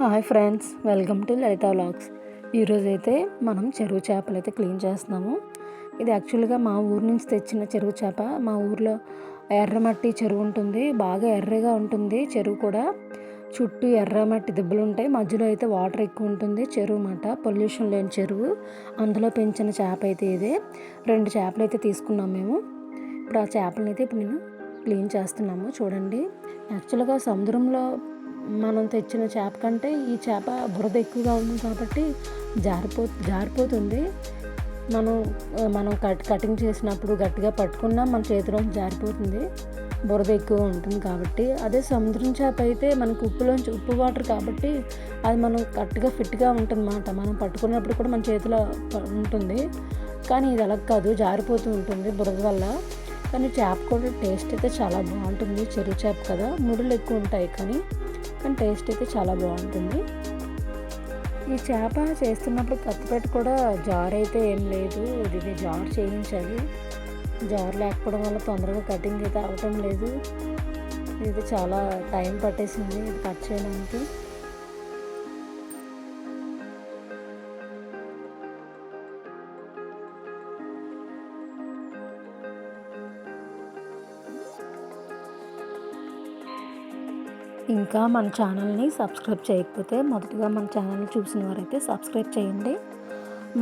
Hi friends, welcome to Lalitha vlogs. ఈరోజైతే మనం చెరువు చేపలు అయితే క్లీన్ చేస్తున్నాము. ఇది యాక్చువల్గా మా ఊరు నుంచి తెచ్చిన చెరువు చేప. మా ఊర్లో ఎర్రమట్టి చెరువు ఉంటుంది, బాగా ఎర్రగా ఉంటుంది చెరువు కూడా. చుట్టూ ఎర్రమట్టి దిబ్బలు ఉంటాయి, మధ్యలో అయితే వాటర్ ఎక్కువ ఉంటుంది. చెరువు మాట పొల్యూషన్ లేని చెరువు, అందులో పెంచిన చేప అయితే ఇదే. 2 చేపలు అయితే తీసుకున్నాం మేము. ఇప్పుడు ఆ చేపలను అయితే ఇప్పుడు నేను క్లీన్ చేస్తున్నాము. చూడండి, యాక్చువల్గా సముద్రంలో మనం తెచ్చిన చేప కంటే ఈ చేప బురద ఎక్కువగా ఉంది కాబట్టి జారిపోతుంది. మనం కటింగ్ చేసినప్పుడు గట్టిగా పట్టుకున్నా మన చేతిలో జారిపోతుంది, బురద ఎక్కువ ఉంటుంది కాబట్టి. అదే సముద్రం చేప అయితే మనకు ఉప్పు వాటర్ కాబట్టి అది మనం కరెక్ట్గా ఫిట్గా ఉంటుంది అన్నమాట. మనం పట్టుకున్నప్పుడు కూడా మన చేతిలో ఉంటుంది. కానీ ఇది అలా కాదు, జారిపోతూ ఉంటుంది బురద వల్ల. కానీ చేప కూడా టేస్ట్ అయితే చాలా బాగుంటుంది. చెరువు చేప కదా, ముడులు ఎక్కువ ఉంటాయి, కానీ టేస్ట్ అయితే చాలా బాగుంటుంది. ఈ చేప చేస్తున్నప్పుడు కత్తిపెట్టి కూడా జార్ అయితే ఏం లేదు, ఇది జార్ చేయించాలి. జార్ లేకపోవడం వల్ల తొందరగా కటింగ్ అయితే అవటం లేదు. ఇది చాలా టైం పట్టేసింది ఇది కట్ చేయడానికి. ఇంకా మన ఛానల్ని సబ్స్క్రైబ్ చేయకపోతే మొదటగా మన ఛానల్ని చూసిన వారైతే సబ్స్క్రైబ్ చేయండి.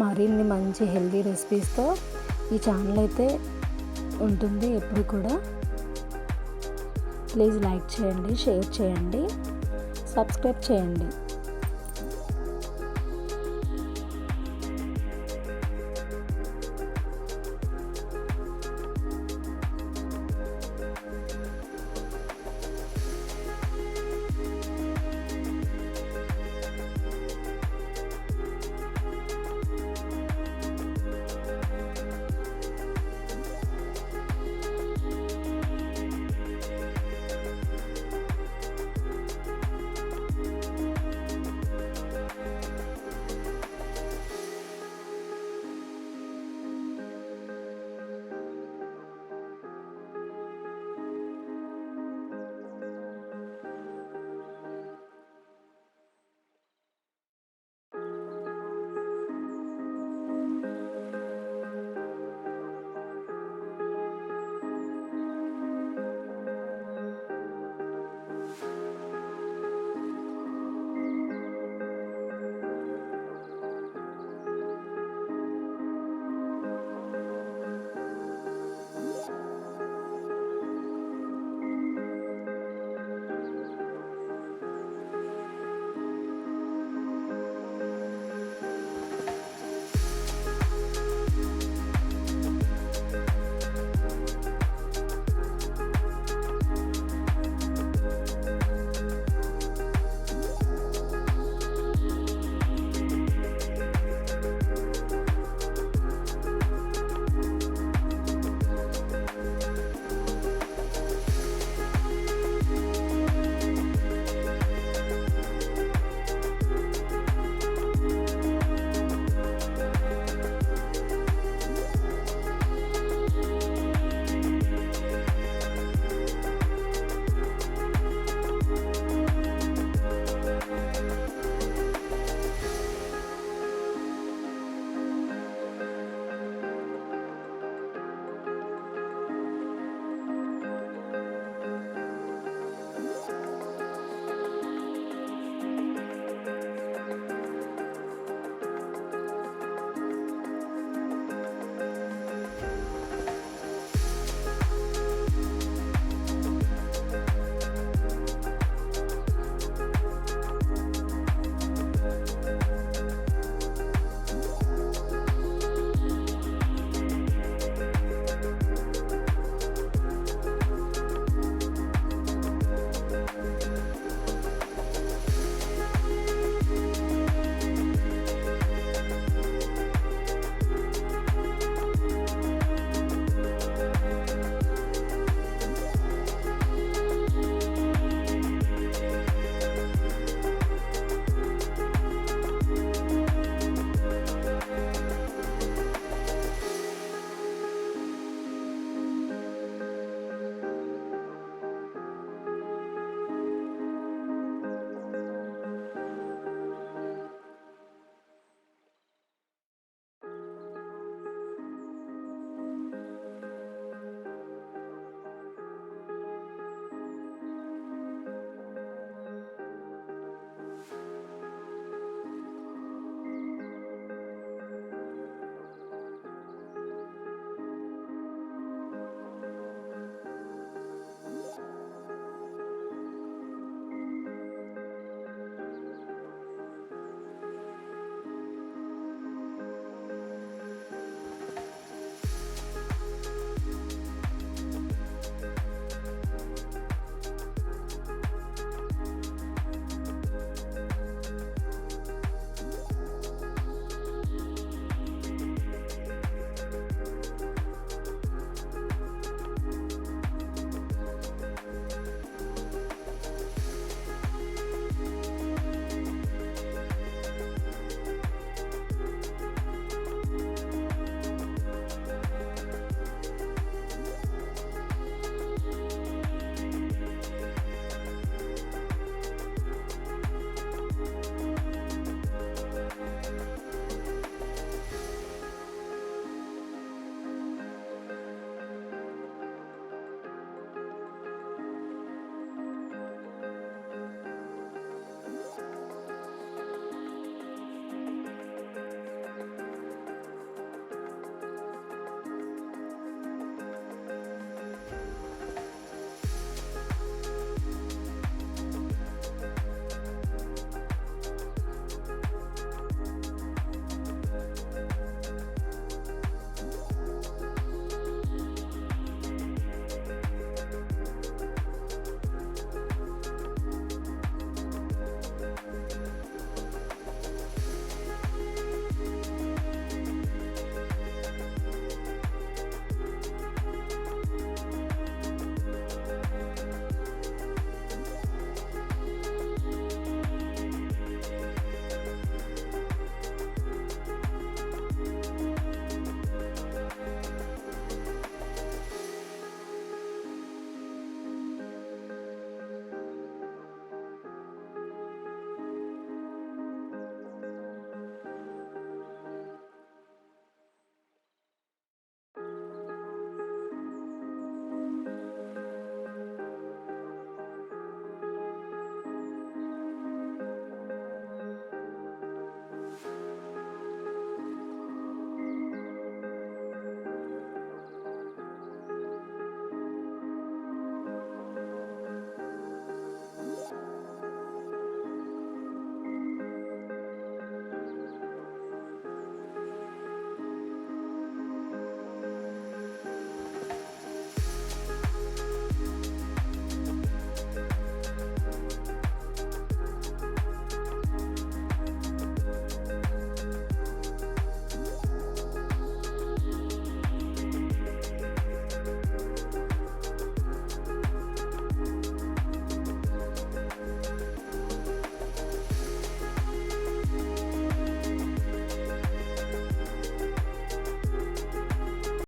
మరిన్ని మంచి హెల్తీ రెసిపీస్తో ఈ ఛానల్ అయితే ఉంటుంది ఎప్పుడు కూడా. ప్లీజ్ లైక్ చేయండి, షేర్ చేయండి, సబ్స్క్రైబ్ చేయండి.